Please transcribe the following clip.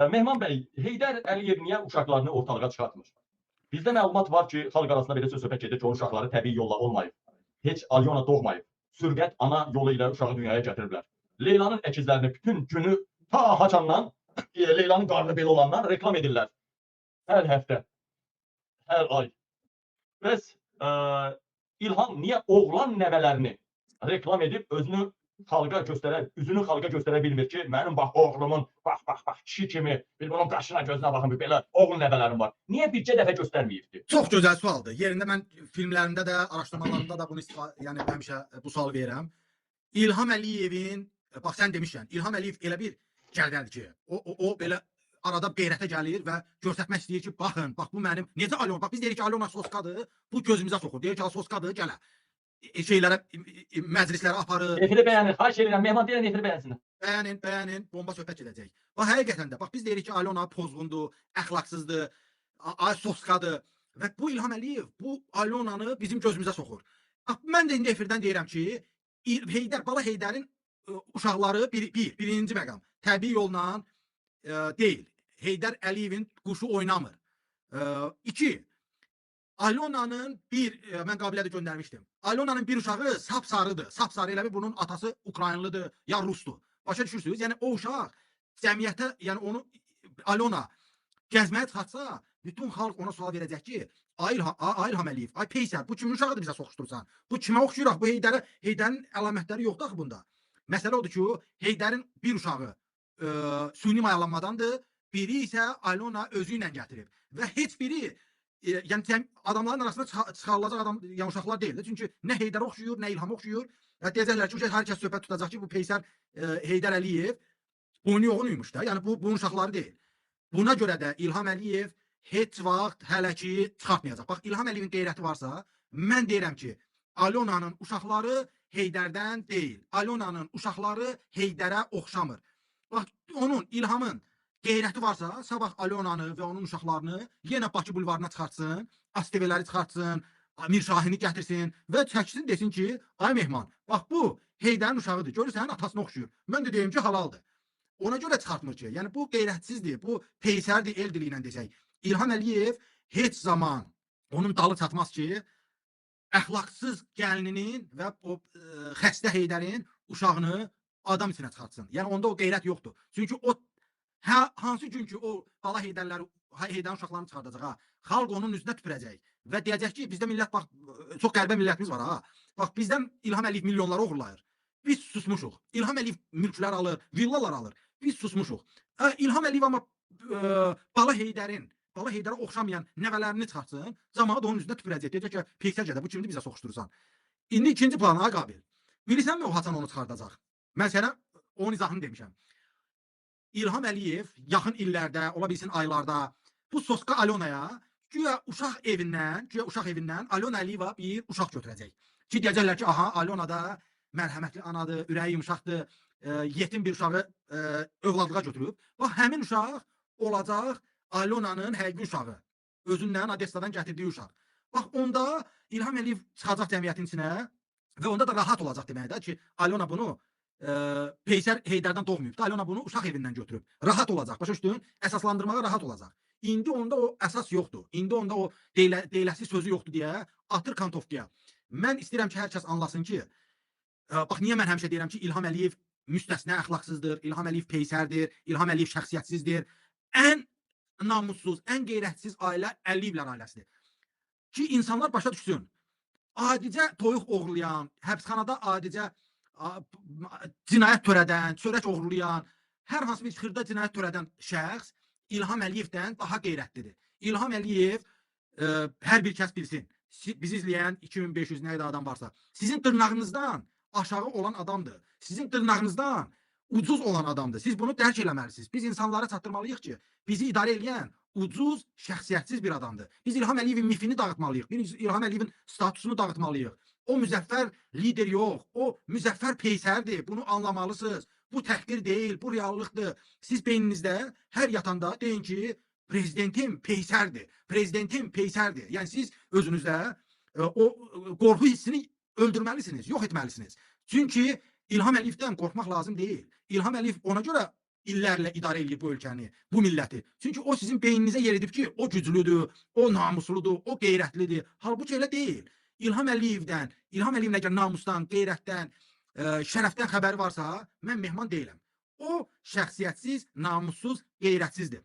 Mehman bəy, Heydər Əliyev niyə uşaqlarını ortalığa çıxartmır? Bizdə məlumat var ki, xalq arasında belə söhbət gedir ki, onun uşaqları təbii yolla olmayıb. Heç Alyona doğmayıb. Sürgət ana yolu ilə uşağı dünyaya gətiriblər. Leylanın əkizlərini bütün günü ta haçandan, Leylanın qarnı belə olandan reklam edirlər. Hər həftə, hər ay. Bəs İlham niyə oğlan nəvələrini reklam edib özünü xalqa üzünü xalqa göstərə bilmir ki, mənim bax oğlumun, bax, kişi kimi, bir bunun qaşına, gözünə baxın, belə oğul nəvələrim var. Niyə bircə dəfə göstərməyibdi? Çox gözəl sualdır. Yerində mən filmlərimdə də, araşdırmalarımda da bunu yəni həmişə bu sualı verirəm. İlham Əliyevin, bax sən demişsən, İlham Əliyev elə bir gəldədir ki, o belə arada qeyrətə gəlir və göstərmək istəyir ki, baxın, bax bu mənim, necə Alyona, bax biz deyirik ki, Alyona soskadır, bu gözümüzə soxur. Deyir ki, soskadır, gələ. Şeylərə, məclislərə aparır. Efiri bəyənir, xahiş edirəm, Mehman deyən efiri bəyənsinlər. Bəyənin, bomba söhbət edəcək. Bax, həqiqətən də, bax biz deyirik ki, Alyona pozğundur, əxlaqsızdır, soskadır və bu İlham Əliyev bu Alyonanı bizim gözümüzə soxur. Bax, mən də indi efirdən deyirəm ki, Bala Heydərin uşaqları birinci məqam, təbii yolla deyil. Heydər Əliyevin quşu oynamır. 2. Alyona'nın mən qabilədə göndərmişdim. Alyona'nın bir uşağı sapsarıdır. Sapsarı elə bir bunun atası Ukraynlıdır ya Rusdur. Başa düşürsünüz? Yəni o uşaq cəmiyyətə, yəni onu Alyona gəzməyə çıxartsa, bütün xalq ona sual verəcək ki, ay İlham Əliyev, ay Peysər, bu kimin uşağıdır bizə soxuşdursan? Bu kimə oxşuyuraq? Bu Heydərin əlamətləri yoxdur axı bunda. Məsələ odur ki, Heydərin bir uşağı süni mayalanmadandır, biri isə Alyona özü ilə gətirib və heç biri yəni adamların arasında çıxarılacaq yəni uşaqlar deyil. Çünki nə Heydər oxşuyur, nə İlham oxşuyur. Deyəcəklər ki, hər kəs söhbət tutacaq ki, bu Peysər Heydər Əliyev boynu yoğunuymuş da. Yəni bunun uşaqları deyil. Buna görə də İlham Əliyev heç vaxt hələ ki çıxartmayacaq. Bax, İlham Əliyevin qeyrəti varsa, mən deyirəm ki, Alyona'nın uşaqları Heydərdən deyil. Alyona'nın uşaqları Heydərə oxşamır. Bax, İlhamın qeyrəti varsa, sabah Alyona'nı və onun uşaqlarını yenə Bakı bulvarına çıxartsın, ASTV-ləri çıxartsın, Mir Şahini gətirsin və çəksin, desin ki, ay Mehman, bax bu Heydərin uşağıdır, görürsən, atasına oxşuyur. Mən də deyim ki, halaldır. Ona görə çıxartmır ki, yəni bu qeyrətsizdir, bu Peysərdir, el dili ilə desək. İlham Əliyev heç zaman onun dalı çatmaz ki, əxlaqsız gəlininin və o xəstə Heydərin uşağını adam içinə çıxartsın. Yəni onda o qeyrət yoxdur. Çünki o hansı gün ki o bala Heydərin uşaqlarını çıxardacaq, xalq onun üzünə tüpürəcək və deyəcək ki, bizdə millət, bax, çox qəlbə millətimiz var ha. Bax, bizdən İlham Əliyev milyonları uğurlayır. Biz susmuşuq. İlham Əliyev mülklər alır, villalar alır. Biz susmuşuq. İlham Əliyev amma bala Heydərə oxşamayan nəvələrini çıxartsın, cəmaət onun üzünə tüpürəcək. Deyəcək ki, Peysərcədə bu kimdir bizə soxuşdurursan. İndi ikinci plana qabil. Bilirsənmi o haçan onu çıxardacaq? Mən sənə onun izahını demişəm. İlham Əliyev yaxın illərdə, ola bilsin aylarda bu soska Alyona'ya güya uşaq evindən Alyona Əliyeva bir uşaq götürəcək. Ki, deyəcəklər ki, aha, Alyona da mərhəmətli anadır, ürəyi yumşaqdır, yetim bir uşağı övladlığa götürüb. Bax, həmin uşaq olacaq Alyona'nın həqiqi uşağı. Özündən, Odessadan gətirdiyi uşaq. Bax, onda İlham Əliyev çıxacaq cəmiyyətin içinə və onda da rahat olacaq deməkdir ki, Alyona bunu Peysər Heydərdən doğmayıb da, Alyona bunu uşaq evindən götürüb. Rahat olacaq, başa düşdün? Əsaslandırmağa rahat olacaq. İndi onda o əsas yoxdur. İndi onda o deyiləsi sözü yoxdur deyə atır kantovkaya. Mən istəyirəm ki, hər kəs anlasın ki, bax, niyə mən həmişə deyirəm ki, İlham Əliyev müstəsna əxlaqsızdır, İlham Əliyev Peysərdir, İlham Əliyev şəxsiyyətsizdir. Ən namussuz, ən qeyrətsiz ailə Əliyevlər ailəsidir. Ki, insanlar başa düşsün. Adicə toyuq oğurlayan, həbsxanada adicə cinayət törədən, çörək oğurlayan, hər hansı bir xırda cinayət törədən şəxs İlham Əliyevdən daha qeyrətlidir. İlham Əliyev, hər bir kəs bilsin, bizi izləyən 2500 nə qədər adam varsa, sizin dırnağınızdan aşağı olan adamdır. Sizin dırnağınızdan ucuz olan adamdır. Siz bunu dərk eləməlisiniz. Biz insanlara çatdırmalıyıq ki, bizi idarə edən ucuz, şəxsiyyətsiz bir adamdır. Biz İlham Əliyevin mifini dağıtmalıyıq. Biz İlham Əliyevin statusunu dağıtmalıyıq. O müzəffər lider yox, o müzəffər Peysərdir. Bunu anlamalısınız. Bu təhqir deyil, bu reallıqdır. Siz beyninizdə hər yatanda deyin ki, prezidentim Peysərdir. Prezidentim Peysərdir. Yəni siz özünüzdə o qorxu hissini öldürməlisiniz, yox etməlisiniz. Çünki İlham Əliyevdən qorxmaq lazım deyil. İlham Əliyev ona görə illərlə idarə edib bu ölkəni, bu milləti. Çünki o sizin beyninizə yer edib ki, o güclüdür, o namusludur, o qeyrətlidir. Halbuki elə deyil. İlham Əliyevin əgər namusdan, qeyrətdən, şərəfdən xəbəri varsa, mən mehman deyiləm. O şəxsiyyətsiz, namussuz, qeyrətsizdir.